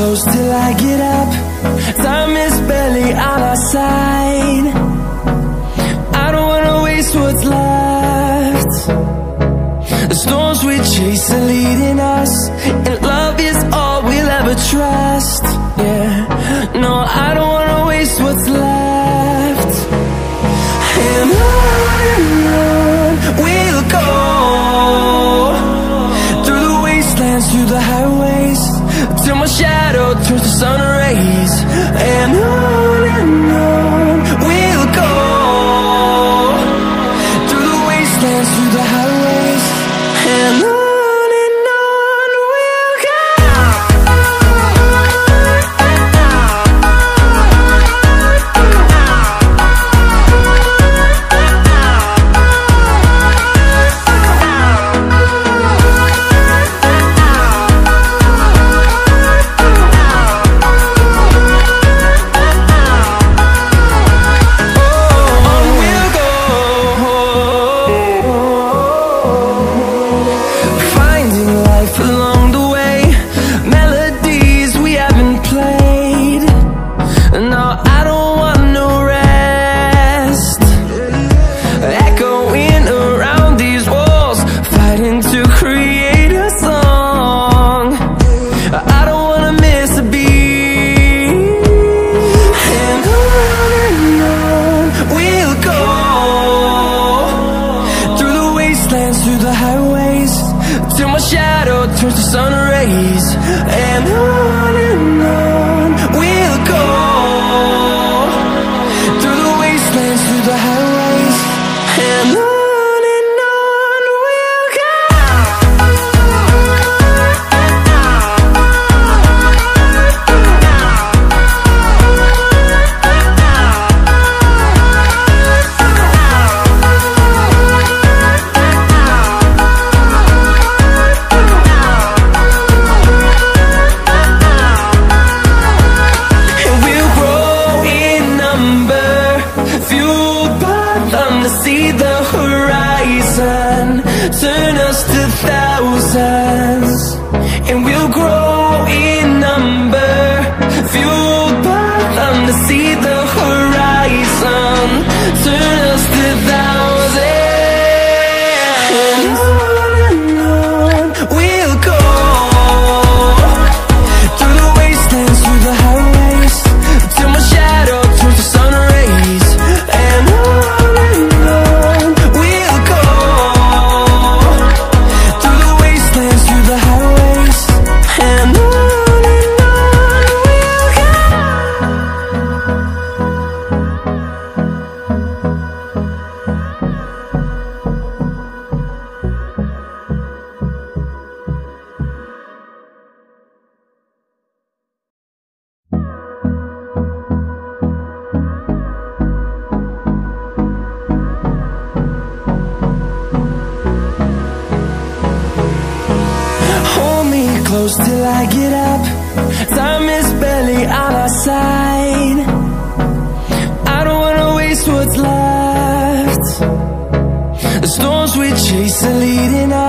close till I get up. Time is barely on our side. I don't wanna waste what's left. The storms we chase are leading us, and love is all we'll ever trust. Yeah, no, I don't wanna waste what's left. And on we'll go, through the wastelands, through the highways, till my shadow turns to sun rays. And on we'll go, through the wastelands, through the highways, and on we'll go. Through the highways, till my shadow turns to sun rays. And on we'll go, through the wastelands, through the highways, and on we'll go. See the horizon, turn us to thousands, and we'll grow in number, fueled by them. To see the horizon, turn us to thousands, and on we'll go, through the wastelands, through the highways, till my shadow turns to sun rays. And close till I get up. Time is barely on our side. I don't wanna waste what's left. The storms we chase are leading us.